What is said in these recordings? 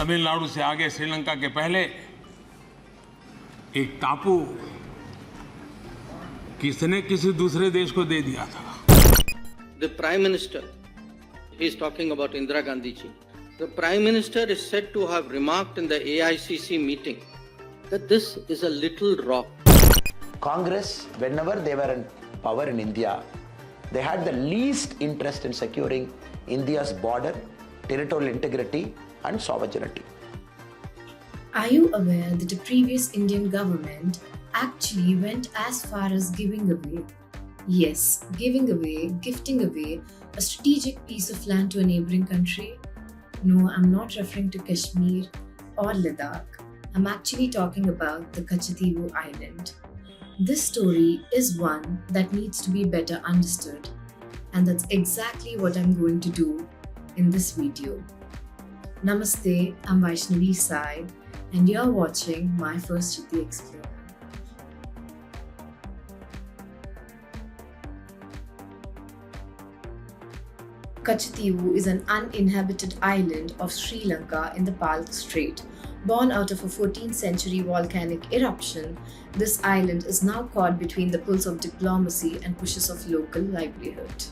तमिलनाडु से आगे श्रीलंका के पहले एक टापू किसने किसी दूसरे देश को दे दिया था? The Prime Minister, he is talking about Indira Gandhi ji. The Prime Minister is said to have remarked in the AICC meeting that this is a little rock. Congress, whenever they were in power in India, they had the least interest in securing India's border, territorial integrity and sovereignty. Are you aware that the previous Indian government actually went as far as giving away, yes, gifting away a strategic piece of land to a neighboring country? No, I'm not referring to Kashmir or Ladakh. I'm actually talking about the Kachchatheevu island. This story is one that needs to be better understood, and that's exactly what I'm going to do in this video. Namaste, I'm Vaishnavi Sai, and you're watching my first Citti Explainer. Kachchatheevu is an uninhabited island of Sri Lanka in the Palk Strait. Born out of a 14th century volcanic eruption, this island is now caught between the pulls of diplomacy and pushes of local livelihood.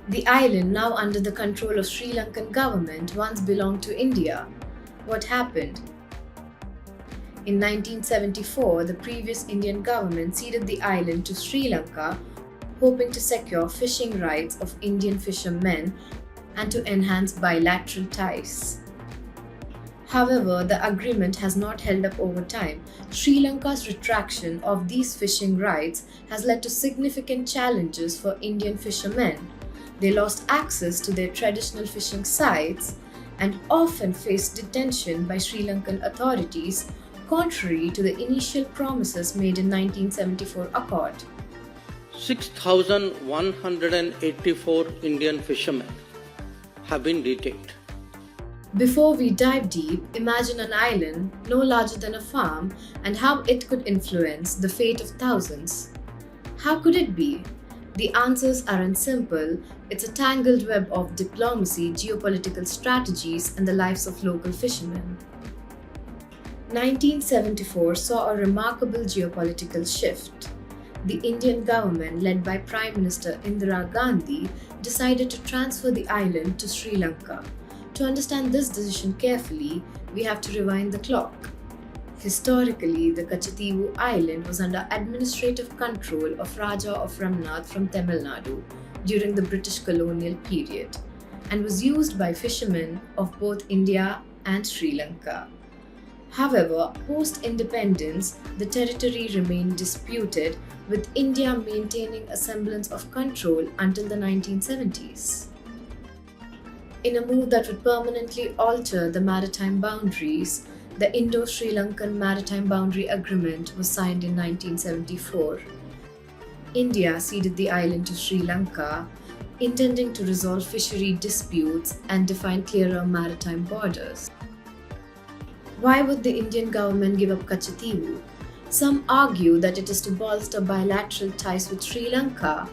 The island, now under the control of Sri Lankan government, once belonged to India. What happened? In 1974, the previous Indian government ceded the island to Sri Lanka, hoping to secure fishing rights of Indian fishermen and to enhance bilateral ties. However, the agreement has not held up over time. Sri Lanka's retraction of these fishing rights has led to significant challenges for Indian fishermen. They lost access to their traditional fishing sites and often faced detention by Sri Lankan authorities, contrary to the initial promises made in 1974 Accord. 6,184 Indian fishermen have been detained. Before we dive deep, imagine an island no larger than a farm and how it could influence the fate of thousands. How could it be? The answers aren't simple. It's a tangled web of diplomacy, geopolitical strategies, and the lives of local fishermen. 1974 saw a remarkable geopolitical shift. The Indian government, led by Prime Minister Indira Gandhi, decided to transfer the island to Sri Lanka. To understand this decision carefully, we have to rewind the clock. Historically, the Kachchatheevu island was under administrative control of Raja of Ramnath from Tamil Nadu during the British colonial period and was used by fishermen of both India and Sri Lanka. However, post-independence, the territory remained disputed, with India maintaining a semblance of control until the 1970s. In a move that would permanently alter the maritime boundaries, the Indo-Sri Lankan Maritime Boundary Agreement was signed in 1974. India ceded the island to Sri Lanka, intending to resolve fishery disputes and define clearer maritime borders. Why would the Indian government give up Kachchatheevu? Some argue that it is to bolster bilateral ties with Sri Lanka.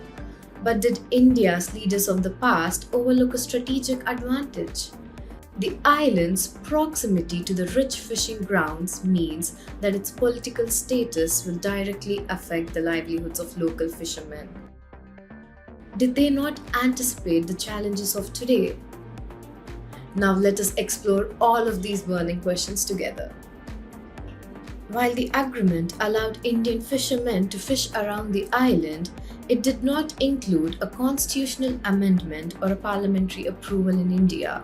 But did India's leaders of the past overlook a strategic advantage? The island's proximity to the rich fishing grounds means that its political status will directly affect the livelihoods of local fishermen. Did they not anticipate the challenges of today? Now let us explore all of these burning questions together. While the agreement allowed Indian fishermen to fish around the island, it did not include a constitutional amendment or a parliamentary approval in India,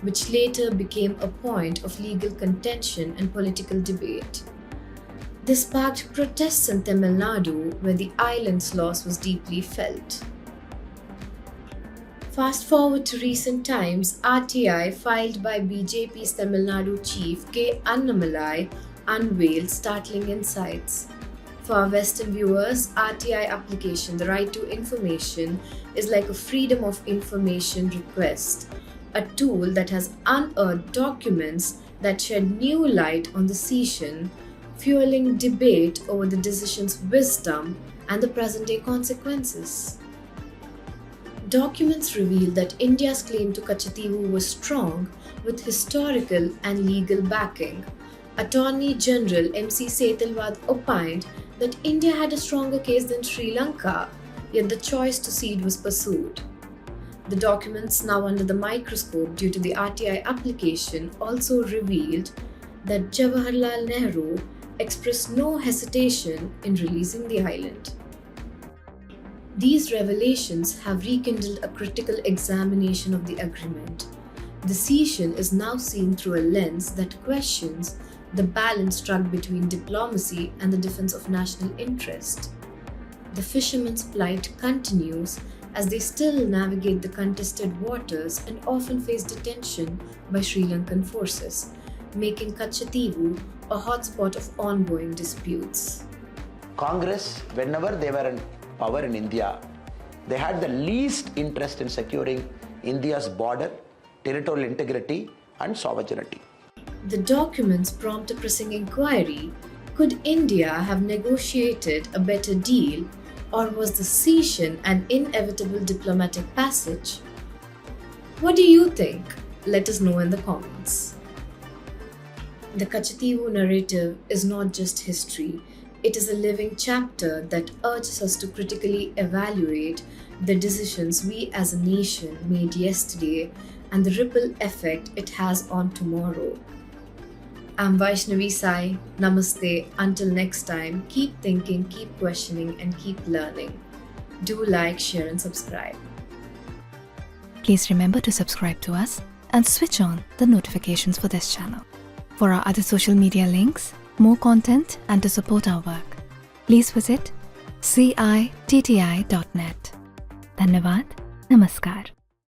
which later became a point of legal contention and political debate. This sparked protests in Tamil Nadu, where the island's loss was deeply felt. Fast forward to recent times, RTI filed by BJP's Tamil Nadu chief K. Annamalai unveiled startling insights. For our Western viewers, RTI application, the right to information, is like a freedom of information request, a tool that has unearthed documents that shed new light on the session, fueling debate over the decision's wisdom and the present-day consequences. Documents reveal that India's claim to Kachchatheevu was strong, with historical and legal backing. Attorney General M.C. Setalvad opined that India had a stronger case than Sri Lanka, yet the choice to cede was pursued. The documents, now under the microscope due to the RTI application, also revealed that Jawaharlal Nehru expressed no hesitation in releasing the island. These revelations have rekindled a critical examination of the agreement. The cession is now seen through a lens that questions the balance struck between diplomacy and the defense of national interest. The fishermen's plight continues as they still navigate the contested waters and often face detention by Sri Lankan forces, making Kachchatheevu a hotspot of ongoing disputes. Congress, whenever they were in power in India, they had the least interest in securing India's border, territorial integrity, and sovereignty. The documents prompt a pressing inquiry. Could India have negotiated a better deal, or was the cession an inevitable diplomatic passage? What do you think? Let us know in the comments. The Kachchatheevu narrative is not just history. It is a living chapter that urges us to critically evaluate the decisions we as a nation made yesterday and the ripple effect it has on tomorrow. I'm Vaishnavi Sai. Namaste. Until next time, keep thinking, keep questioning, and keep learning. Do like, share, and subscribe. Please remember to subscribe to us and switch on the notifications for this channel. For our other social media links, more content, and to support our work, please visit citti.net. Dhanyavad. Namaskar.